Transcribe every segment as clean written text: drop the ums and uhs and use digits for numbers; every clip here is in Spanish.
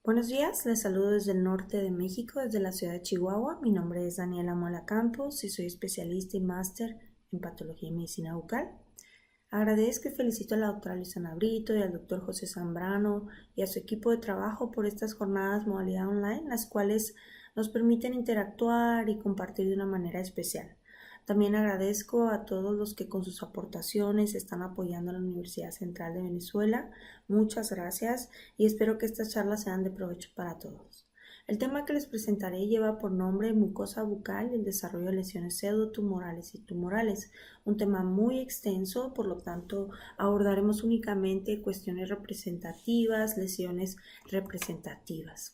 Buenos días, les saludo desde el norte de México, desde la ciudad de Chihuahua. Mi nombre es Daniela Mola Campos y soy especialista y máster en patología y medicina bucal. Agradezco y felicito a la doctora Luisana Brito y al doctor José Zambrano y a su equipo de trabajo por estas jornadas modalidad online, las cuales nos permiten interactuar y compartir de una manera especial. También agradezco a todos los que con sus aportaciones están apoyando a la Universidad Central de Venezuela. Muchas gracias y espero que estas charlas sean de provecho para todos. El tema que les presentaré lleva por nombre mucosa bucal y el desarrollo de lesiones pseudotumorales y tumorales, un tema muy extenso, por lo tanto abordaremos únicamente cuestiones representativas, lesiones representativas.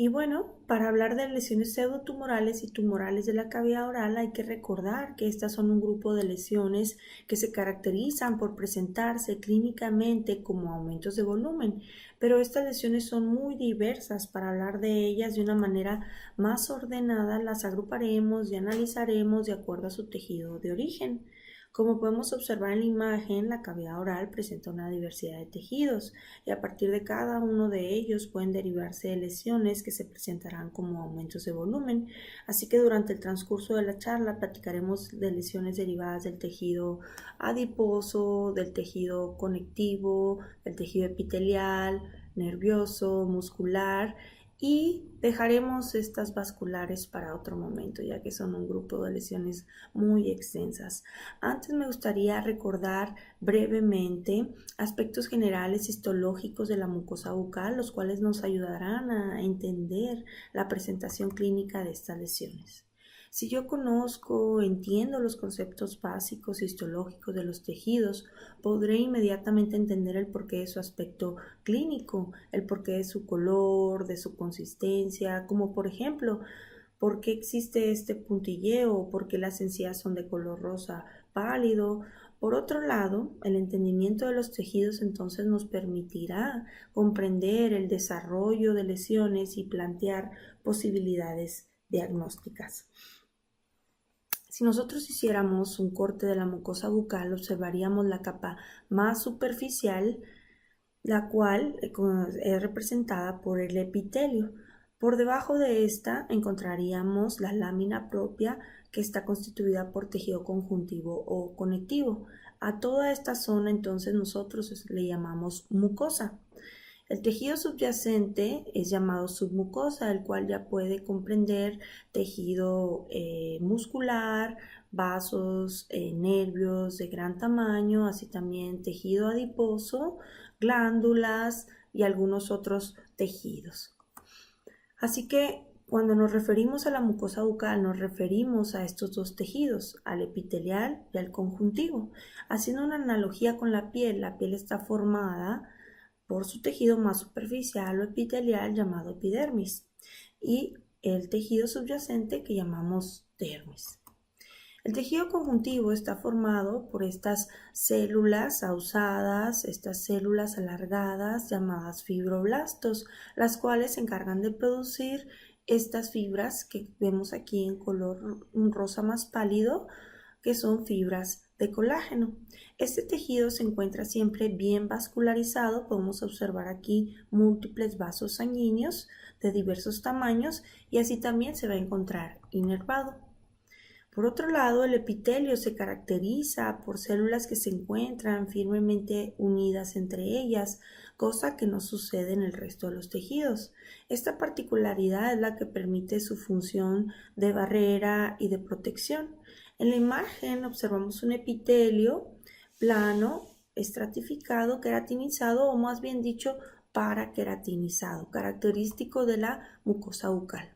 Y bueno, para hablar de lesiones pseudotumorales y tumorales de la cavidad oral hay que recordar que estas son un grupo de lesiones que se caracterizan por presentarse clínicamente como aumentos de volumen, pero estas lesiones son muy diversas. Para hablar de ellas de una manera más ordenada las agruparemos y analizaremos de acuerdo a su tejido de origen. Como podemos observar en la imagen, la cavidad oral presenta una diversidad de tejidos y a partir de cada uno de ellos pueden derivarse lesiones que se presentarán como aumentos de volumen. Así que durante el transcurso de la charla platicaremos de lesiones derivadas del tejido adiposo, del tejido conectivo, del tejido epitelial, nervioso, muscular, y dejaremos estas vasculares para otro momento, ya que son un grupo de lesiones muy extensas. Antes me gustaría recordar brevemente aspectos generales histológicos de la mucosa bucal, los cuales nos ayudarán a entender la presentación clínica de estas lesiones. Si yo conozco, entiendo los conceptos básicos histológicos de los tejidos, podré inmediatamente entender el porqué de su aspecto clínico, el porqué de su color, de su consistencia, como por ejemplo, ¿por qué existe este puntilleo? ¿Por qué las encías son de color rosa pálido? Por otro lado, el entendimiento de los tejidos entonces nos permitirá comprender el desarrollo de lesiones y plantear posibilidades diagnósticas. Si nosotros hiciéramos un corte de la mucosa bucal, observaríamos la capa más superficial, la cual es representada por el epitelio. Por debajo de esta encontraríamos la lámina propia, que está constituida por tejido conjuntivo o conectivo. A toda esta zona entonces nosotros le llamamos mucosa. El tejido subyacente es llamado submucosa, el cual ya puede comprender tejido muscular, vasos, nervios de gran tamaño, así también tejido adiposo, glándulas y algunos otros tejidos. Así que cuando nos referimos a la mucosa bucal, nos referimos a estos dos tejidos, al epitelial y al conjuntivo. Haciendo una analogía con la piel está formada por su tejido más superficial o epitelial llamado epidermis y el tejido subyacente que llamamos dermis. El tejido conjuntivo está formado por estas células ausadas, estas células alargadas llamadas fibroblastos, las cuales se encargan de producir estas fibras que vemos aquí en color rosa más pálido, que son fibras de colágeno. Este tejido se encuentra siempre bien vascularizado. Podemos observar aquí múltiples vasos sanguíneos de diversos tamaños y así también se va a encontrar inervado. Por otro lado, el epitelio se caracteriza por células que se encuentran firmemente unidas entre ellas, cosa que no sucede en el resto de los tejidos. Esta particularidad es la que permite su función de barrera y de protección. En la imagen observamos un epitelio plano, estratificado, queratinizado o más bien dicho paraqueratinizado, característico de la mucosa bucal.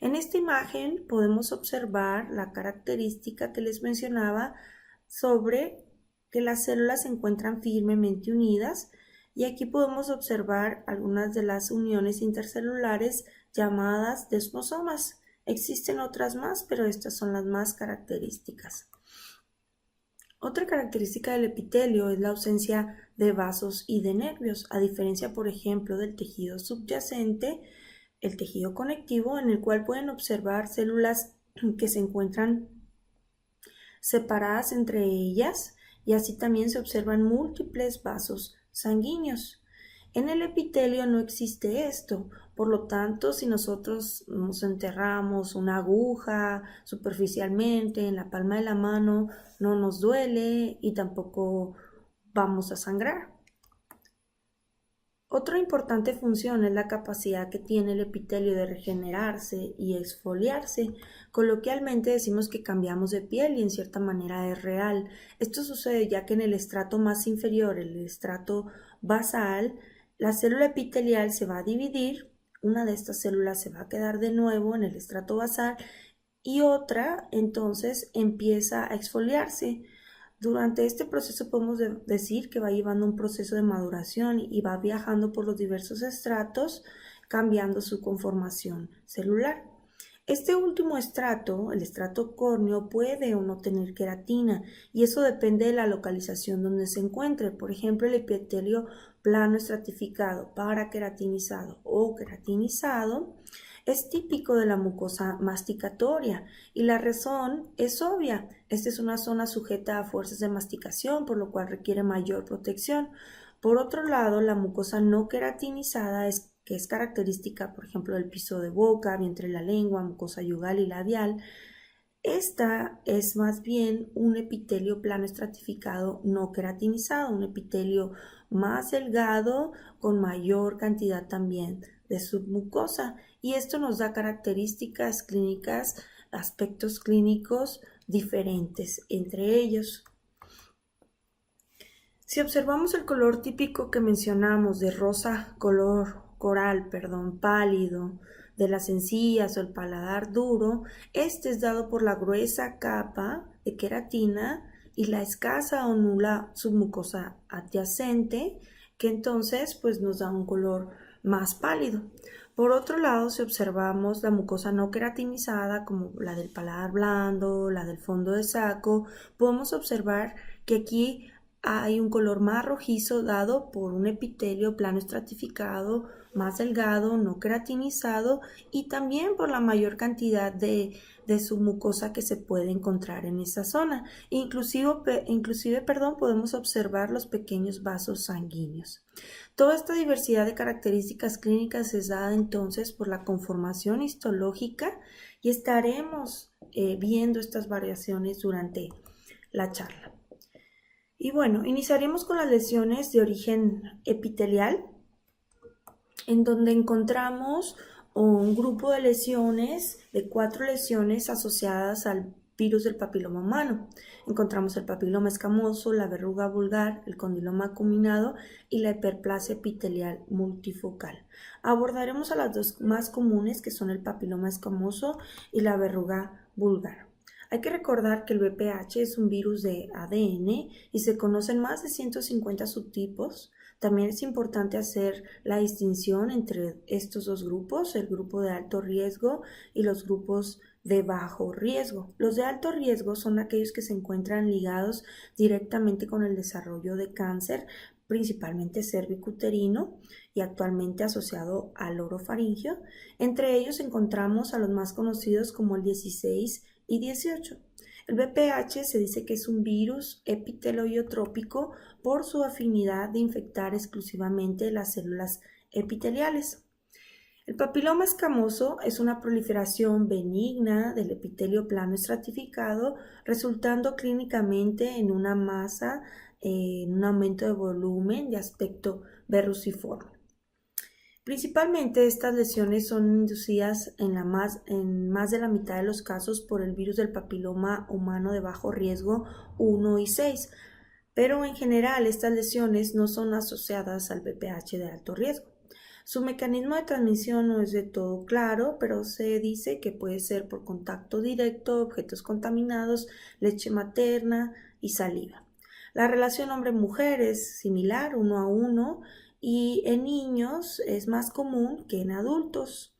En esta imagen podemos observar la característica que les mencionaba sobre que las células se encuentran firmemente unidas, y aquí podemos observar algunas de las uniones intercelulares llamadas desmosomas. Existen otras más, pero estas son las más características. Otra característica del epitelio es la ausencia de vasos y de nervios, a diferencia, por ejemplo, del tejido subyacente, el tejido conectivo, en el cual pueden observar células que se encuentran separadas entre ellas y así también se observan múltiples vasos sanguíneos. En el epitelio no existe esto, por lo tanto, si nosotros nos enterramos una aguja superficialmente en la palma de la mano, no nos duele y tampoco vamos a sangrar. Otra importante función es la capacidad que tiene el epitelio de regenerarse y exfoliarse. Coloquialmente decimos que cambiamos de piel y en cierta manera es real. Esto sucede ya que en el estrato más inferior, el estrato basal, la célula epitelial se va a dividir, una de estas células se va a quedar de nuevo en el estrato basal y otra entonces empieza a exfoliarse. Durante este proceso podemos decir que va llevando un proceso de maduración y va viajando por los diversos estratos, cambiando su conformación celular. Este último estrato, el estrato córneo, puede o no tener queratina y eso depende de la localización donde se encuentre. Por ejemplo, el epitelio plano estratificado, paraqueratinizado o queratinizado es típico de la mucosa masticatoria y la razón es obvia. Esta es una zona sujeta a fuerzas de masticación, por lo cual requiere mayor protección. Por otro lado, la mucosa no queratinizada que es característica, por ejemplo, del piso de boca, vientre de la lengua, mucosa yugal y labial. Esta es más bien un epitelio plano estratificado no queratinizado, un epitelio más delgado con mayor cantidad también de submucosa y esto nos da características clínicas, aspectos clínicos diferentes entre ellos. Si observamos el color típico que mencionamos de rosa color coral, pálido, de las encías o el paladar duro, este es dado por la gruesa capa de queratina y la escasa o nula submucosa adyacente, que entonces pues nos da un color más pálido. Por otro lado, si observamos la mucosa no queratinizada, como la del paladar blando, la del fondo de saco, podemos observar que aquí hay un color más rojizo dado por un epitelio plano estratificado, más delgado, no queratinizado y también por la mayor cantidad de submucosa que se puede encontrar en esa zona. Inclusive, podemos observar los pequeños vasos sanguíneos. Toda esta diversidad de características clínicas es dada entonces por la conformación histológica y estaremos viendo estas variaciones durante la charla. Y bueno, iniciaremos con las lesiones de origen epitelial, en donde encontramos un grupo de lesiones, de 4 lesiones asociadas al virus del papiloma humano. Encontramos el papiloma escamoso, la verruga vulgar, el condiloma acuminado y la hiperplasia epitelial multifocal. Abordaremos a las dos más comunes, que son el papiloma escamoso y la verruga vulgar. Hay que recordar que el VPH es un virus de ADN y se conocen más de 150 subtipos. También es importante hacer la distinción entre estos dos grupos, el grupo de alto riesgo y los grupos de bajo riesgo. Los de alto riesgo son aquellos que se encuentran ligados directamente con el desarrollo de cáncer, principalmente cervicuterino y actualmente asociado al orofaringio. Entre ellos encontramos a los más conocidos como el 16 y 18. El VPH se dice que es un virus epitelioiotrópico por su afinidad de infectar exclusivamente las células epiteliales. El papiloma escamoso es una proliferación benigna del epitelio plano estratificado, resultando clínicamente en una masa, en un aumento de volumen de aspecto verruciforme. Principalmente estas lesiones son inducidas en más de la mitad de los casos por el virus del papiloma humano de bajo riesgo 1 y 6, pero en general estas lesiones no son asociadas al VPH de alto riesgo. Su mecanismo de transmisión no es de todo claro, pero se dice que puede ser por contacto directo, objetos contaminados, leche materna y saliva. La relación hombre-mujer es similar, 1 a 1, y en niños es más común que en adultos.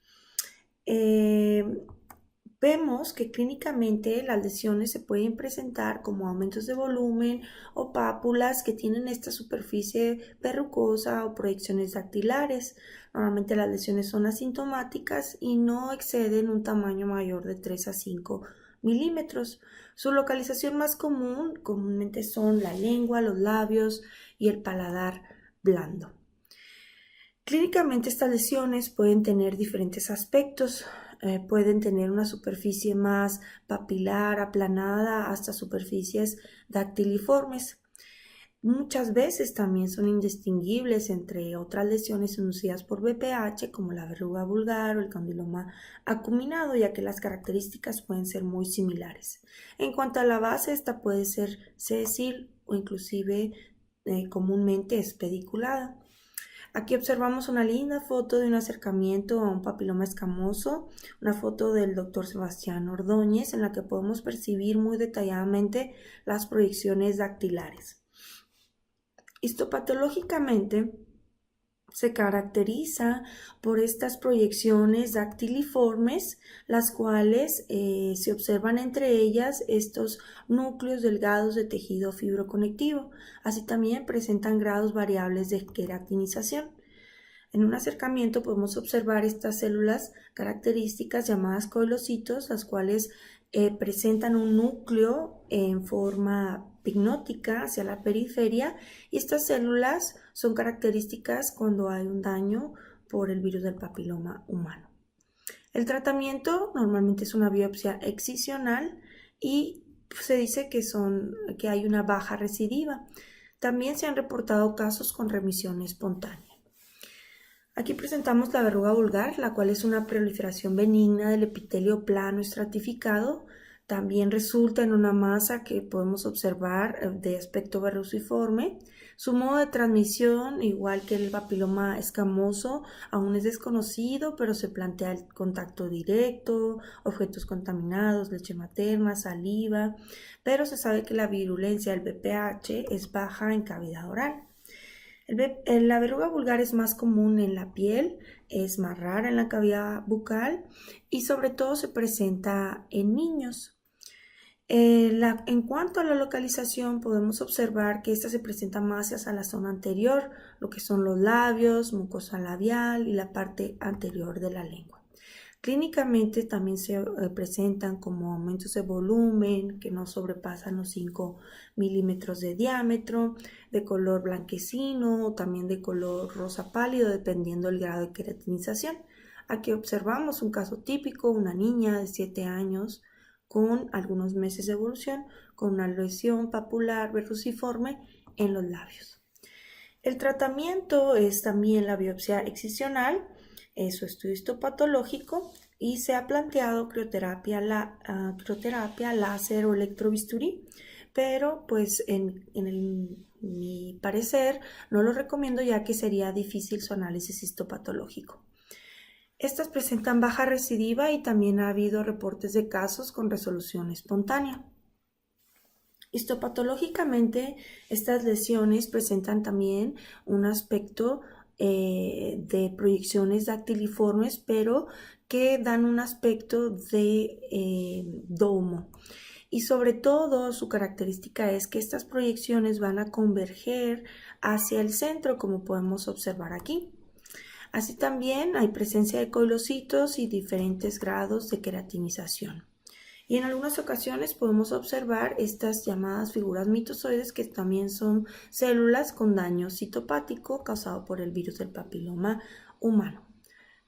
Vemos que clínicamente las lesiones se pueden presentar como aumentos de volumen o pápulas que tienen esta superficie verrucosa o proyecciones dactilares. Normalmente las lesiones son asintomáticas y no exceden un tamaño mayor de 3 a 5 milímetros. Su localización más comúnmente son la lengua, los labios y el paladar blando. Clínicamente estas lesiones pueden tener diferentes aspectos. Pueden tener una superficie más papilar, aplanada, hasta superficies dactiliformes. Muchas veces también son indistinguibles entre otras lesiones inducidas por BPH, como la verruga vulgar o el condiloma acuminado, ya que las características pueden ser muy similares. En cuanto a la base, esta puede ser sésil o inclusive comúnmente es pediculada. Aquí observamos una linda foto de un acercamiento a un papiloma escamoso, una foto del doctor Sebastián Ordóñez, en la que podemos percibir muy detalladamente las proyecciones dactilares. Histopatológicamente se caracteriza por estas proyecciones dactiliformes, las cuales se observan entre ellas estos núcleos delgados de tejido fibroconectivo. Así también presentan grados variables de queratinización. En un acercamiento podemos observar estas células características llamadas coilocitos, las cuales presentan un núcleo en forma pignótica hacia la periferia, y estas células son características cuando hay un daño por el virus del papiloma humano. El tratamiento normalmente es una biopsia excisional y se dice que hay una baja recidiva. También se han reportado casos con remisión espontánea. Aquí presentamos la verruga vulgar, la cual es una proliferación benigna del epitelio plano estratificado. También resulta en una masa que podemos observar de aspecto verruciforme. Su modo de transmisión, igual que el papiloma escamoso, aún es desconocido, pero se plantea el contacto directo, objetos contaminados, leche materna, saliva, pero se sabe que la virulencia del BPH es baja en cavidad oral. La verruga vulgar es más común en la piel, es más rara en la cavidad bucal y sobre todo se presenta en niños. En cuanto a la localización, podemos observar que esta se presenta más hacia la zona anterior, lo que son los labios, mucosa labial y la parte anterior de la lengua. Clínicamente también se presentan como aumentos de volumen que no sobrepasan los 5 milímetros de diámetro, de color blanquecino o también de color rosa pálido dependiendo del grado de queratinización. Aquí observamos un caso típico, una niña de 7 años con algunos meses de evolución, con una lesión papular verruciforme en los labios. El tratamiento es también la biopsia excisional, su estudio histopatológico, y se ha planteado crioterapia láser o electrobisturí, pero pues mi parecer no lo recomiendo, ya que sería difícil su análisis histopatológico. Estas presentan baja recidiva y también ha habido reportes de casos con resolución espontánea. Histopatológicamente, estas lesiones presentan también un aspecto de proyecciones dactiliformes, pero que dan un aspecto de domo. Y sobre todo su característica es que estas proyecciones van a converger hacia el centro, como podemos observar aquí. Así también hay presencia de coilocitos y diferentes grados de queratinización. Y en algunas ocasiones podemos observar estas llamadas figuras mitosoides, que también son células con daño citopático causado por el virus del papiloma humano.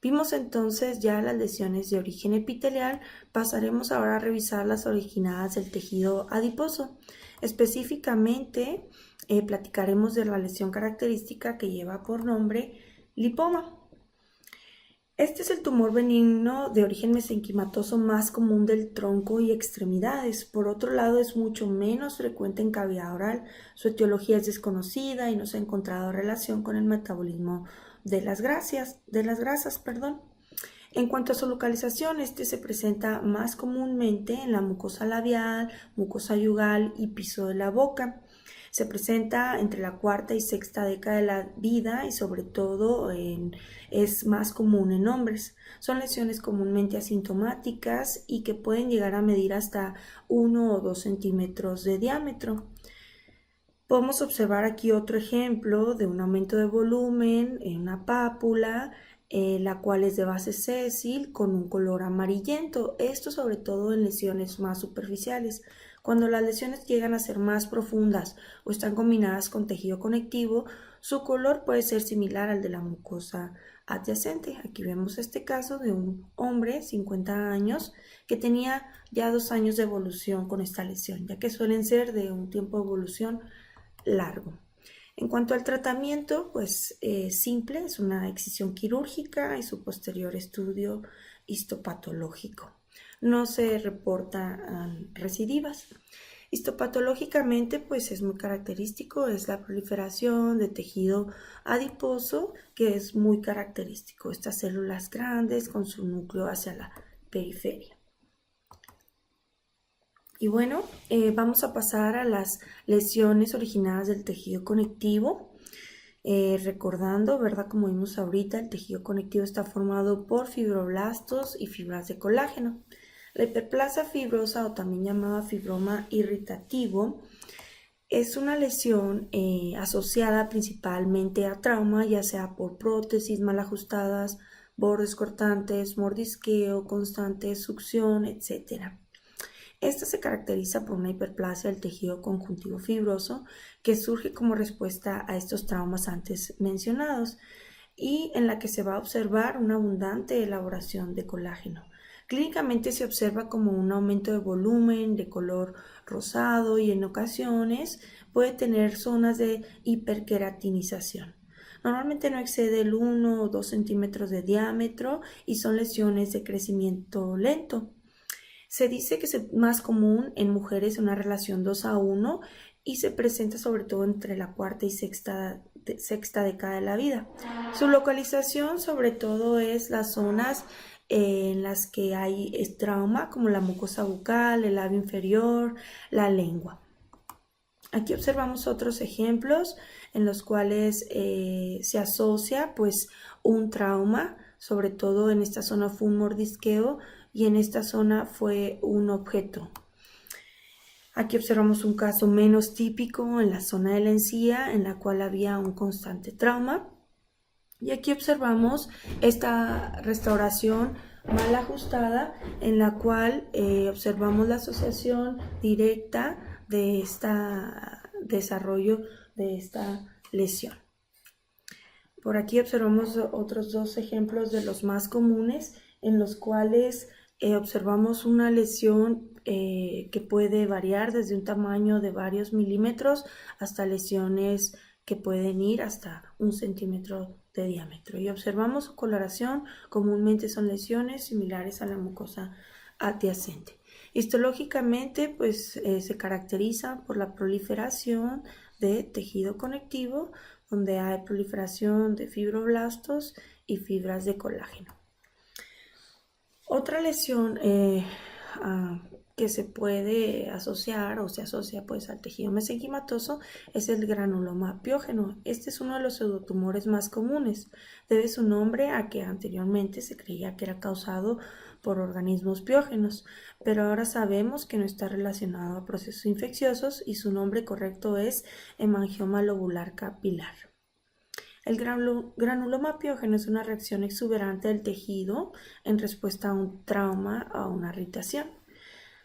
Vimos entonces ya las lesiones de origen epitelial. Pasaremos ahora a revisar las originadas del tejido adiposo. Específicamente platicaremos de la lesión característica que lleva por nombre lipoma. Este es el tumor benigno de origen mesenquimatoso más común del tronco y extremidades. Por otro lado, es mucho menos frecuente en cavidad oral. Su etiología es desconocida y no se ha encontrado relación con el metabolismo de las grasas. En cuanto a su localización, este se presenta más comúnmente en la mucosa labial, mucosa yugal y piso de la boca. Se presenta entre la cuarta y sexta década de la vida y sobre todo es más común en hombres. Son lesiones comúnmente asintomáticas y que pueden llegar a medir hasta 1 o 2 centímetros de diámetro. Podemos observar aquí otro ejemplo de un aumento de volumen en una pápula, la cual es de base sésil con un color amarillento. Esto sobre todo en lesiones más superficiales. Cuando las lesiones llegan a ser más profundas o están combinadas con tejido conectivo, Su color puede ser similar al de la mucosa adyacente. Aquí vemos este caso de un hombre, 50 años, que tenía ya 2 años de evolución con esta lesión, ya que suelen ser de un tiempo de evolución largo. En cuanto al tratamiento, pues simple, es una excisión quirúrgica y su posterior estudio histopatológico. No se reportan recidivas. Histopatológicamente, pues es muy característico, es la proliferación de tejido adiposo, que es muy característico, estas células grandes con su núcleo hacia la periferia. Y bueno, vamos a pasar a las lesiones originadas del tejido conectivo. Recordando, ¿verdad? Como vimos ahorita, el tejido conectivo está formado por fibroblastos y fibras de colágeno. La hiperplasia fibrosa, o también llamada fibroma irritativo, es una lesión asociada principalmente a trauma, ya sea por prótesis mal ajustadas, bordes cortantes, mordisqueo constante, succión, etc. Esta se caracteriza por una hiperplasia del tejido conjuntivo fibroso que surge como respuesta a estos traumas antes mencionados y en la que se va a observar una abundante elaboración de colágeno. Clínicamente se observa como un aumento de volumen, de color rosado y en ocasiones puede tener zonas de hiperqueratinización. Normalmente no excede el 1 o 2 centímetros de diámetro y son lesiones de crecimiento lento. Se dice que es más común en mujeres una relación 2:1 y se presenta sobre todo entre la cuarta y sexta década de la vida. Su localización sobre todo es las zonas en las que hay trauma, como la mucosa bucal, el labio inferior, la lengua. Aquí observamos otros ejemplos en los cuales se asocia pues un trauma, sobre todo en esta zona fue un mordisqueo y en esta zona fue un objeto. Aquí observamos un caso menos típico en la zona de la encía, en la cual había un constante trauma. Y aquí observamos esta restauración mal ajustada, en la cual observamos la asociación directa de este desarrollo de esta lesión. Por aquí observamos otros 2 ejemplos de los más comunes, en los cuales observamos una lesión que puede variar desde un tamaño de varios milímetros hasta lesiones que pueden ir hasta 1 centímetro de diámetro. Y observamos su coloración, comúnmente son lesiones similares a la mucosa adyacente. Histológicamente, pues se caracteriza por la proliferación de tejido conectivo, donde hay proliferación de fibroblastos y fibras de colágeno. Otra lesión que se puede asociar o se asocia pues al tejido mesenquimatoso es el granuloma piógeno. Este es uno de los pseudotumores más comunes. Debe su nombre a que anteriormente se creía que era causado por organismos piógenos, pero ahora sabemos que no está relacionado a procesos infecciosos y su nombre correcto es hemangioma lobular capilar. El granuloma piógeno es una reacción exuberante del tejido en respuesta a un trauma o a una irritación.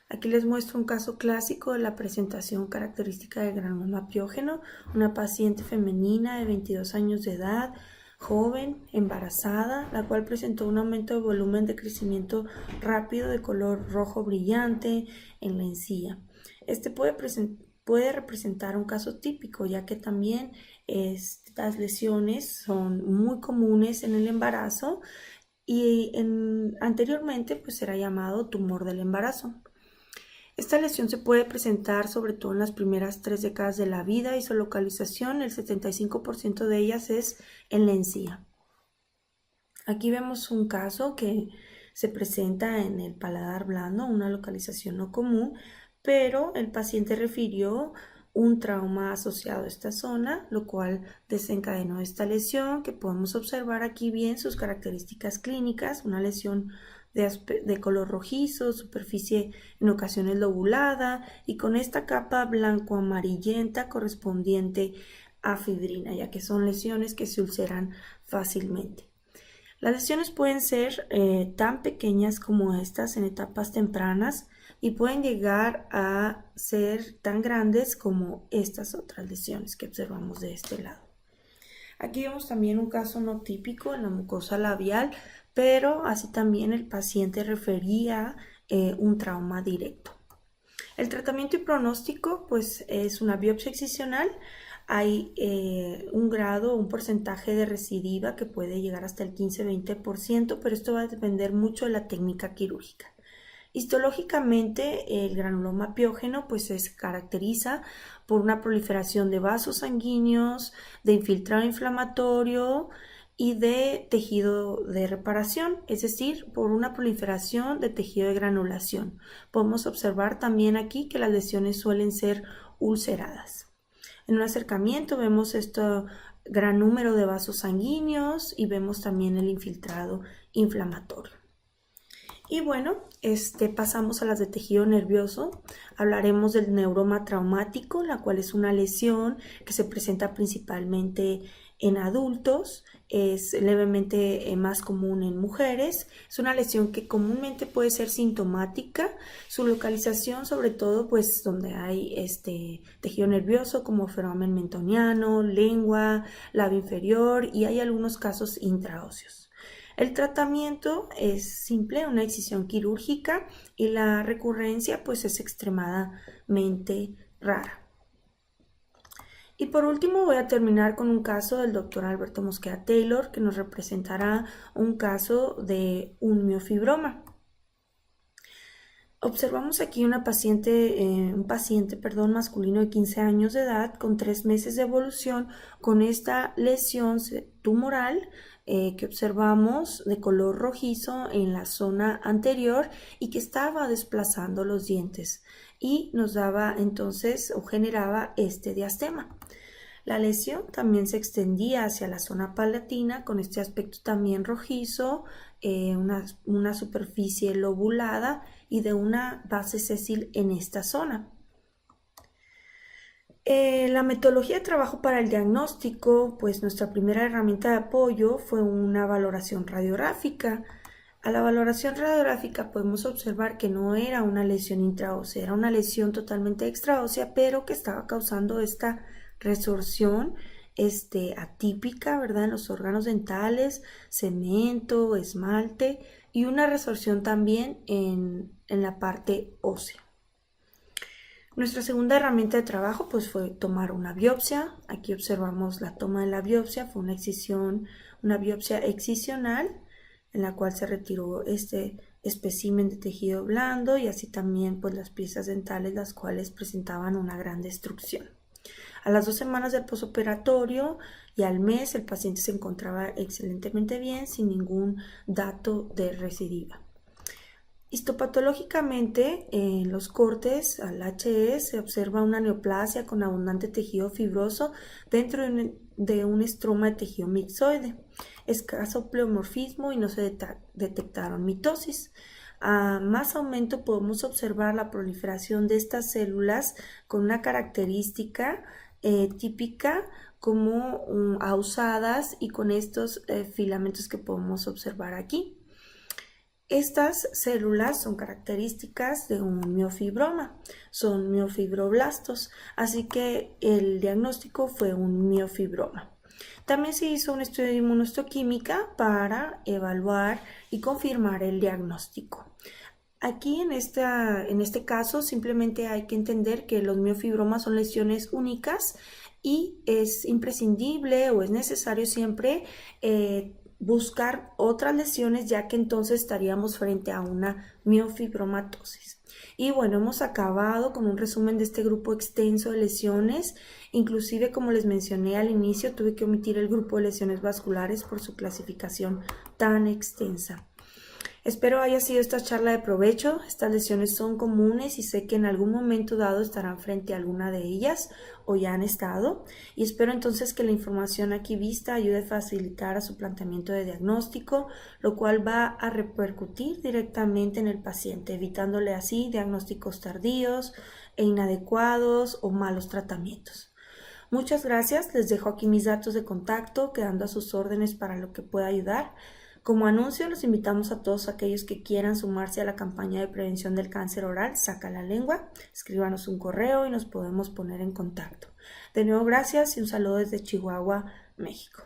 Aquí les muestro un caso clásico de la presentación característica del granuloma piógeno, una paciente femenina de 22 años de edad, joven, embarazada, la cual presentó un aumento de volumen de crecimiento rápido de color rojo brillante en la encía. Este puede representar un caso típico, ya que también estas lesiones son muy comunes en el embarazo y anteriormente pues era llamado tumor del embarazo. Esta lesión se puede presentar sobre todo en las primeras 3 décadas de la vida y su localización, el 75% de ellas es en la encía. Aquí vemos un caso que se presenta en el paladar blando, una localización no común, pero el paciente refirió un trauma asociado a esta zona, lo cual desencadenó esta lesión, que podemos observar aquí bien sus características clínicas, una lesión de color rojizo, superficie en ocasiones lobulada y con esta capa blanco-amarillenta correspondiente a fibrina, ya que son lesiones que se ulceran fácilmente. Las lesiones pueden ser tan pequeñas como estas en etapas tempranas y pueden llegar a ser tan grandes como estas otras lesiones que observamos de este lado. Aquí vemos también un caso no típico en la mucosa labial, pero así también el paciente refería un trauma directo. El tratamiento y pronóstico pues es una biopsia excisional. Hay un grado, un porcentaje de recidiva que puede llegar hasta el 15-20%, pero esto va a depender mucho de la técnica quirúrgica. Histológicamente, el granuloma piógeno pues se caracteriza por una proliferación de vasos sanguíneos, de infiltrado inflamatorio y de tejido de reparación, es decir, por una proliferación de tejido de granulación. Podemos observar también aquí que las lesiones suelen ser ulceradas. En un acercamiento vemos este gran número de vasos sanguíneos y vemos también el infiltrado inflamatorio. Y bueno, pasamos a las de tejido nervioso. Hablaremos del neuroma traumático, la cual es una lesión que se presenta principalmente en adultos, es levemente más común en mujeres. Es una lesión que comúnmente puede ser sintomática. Su localización, sobre todo, pues donde hay tejido nervioso como foramen mentoniano, lengua, labio inferior y hay algunos casos intraóseos. El tratamiento es simple, una excisión quirúrgica y la recurrencia pues es extremadamente rara. Y por último voy a terminar con un caso del doctor Alberto Mosqueda Taylor que nos representará un caso de un miofibroma. Observamos aquí un paciente masculino de 15 años de edad con 3 meses de evolución con esta lesión tumoral que observamos de color rojizo en la zona anterior y que estaba desplazando los dientes y nos daba entonces o generaba este diastema. La lesión también se extendía hacia la zona palatina con este aspecto también rojizo, una superficie lobulada y de una base sésil en esta zona. La metodología de trabajo para el diagnóstico, pues nuestra primera herramienta de apoyo fue una valoración radiográfica. A la valoración radiográfica podemos observar que no era una lesión intraósea, era una lesión totalmente extraósea, pero que estaba causando esta resorción atípica, ¿verdad? En los órganos dentales, cemento, esmalte y una resorción también en la parte ósea. Nuestra segunda herramienta de trabajo pues fue tomar una biopsia. Aquí observamos la toma de la biopsia, fue una biopsia excisional en la cual se retiró este espécimen de tejido blando y así también pues las piezas dentales las cuales presentaban una gran destrucción. A las 2 semanas del posoperatorio y al mes el paciente se encontraba excelentemente bien sin ningún dato de recidiva. Histopatológicamente, en los cortes al HE se observa una neoplasia con abundante tejido fibroso dentro de un estroma de tejido mixoide, escaso pleomorfismo y no se detectaron mitosis. A más aumento podemos observar la proliferación de estas células con una característica típica como ausadas y con estos filamentos que podemos observar aquí. Estas células son características de un miofibroma, son miofibroblastos, así que el diagnóstico fue un miofibroma. También se hizo un estudio de inmunohistoquímica para evaluar y confirmar el diagnóstico. Aquí en este caso simplemente hay que entender que los miofibromas son lesiones únicas y es imprescindible o es necesario siempre buscar otras lesiones, ya que entonces estaríamos frente a una miofibromatosis. Y bueno, hemos acabado con un resumen de este grupo extenso de lesiones. Inclusive, como les mencioné al inicio, tuve que omitir el grupo de lesiones vasculares por su clasificación tan extensa. Espero haya sido esta charla de provecho. Estas lesiones son comunes y sé que en algún momento dado estarán frente a alguna de ellas o ya han estado, y espero entonces que la información aquí vista ayude a facilitar a su planteamiento de diagnóstico, lo cual va a repercutir directamente en el paciente, evitándole así diagnósticos tardíos e inadecuados o malos tratamientos. Muchas gracias, les dejo aquí mis datos de contacto, quedando a sus órdenes para lo que pueda ayudar. Como anuncio, los invitamos a todos aquellos que quieran sumarse a la campaña de prevención del cáncer oral Saca la Lengua. Escríbanos un correo y nos podemos poner en contacto. De nuevo, gracias y un saludo desde Chihuahua, México.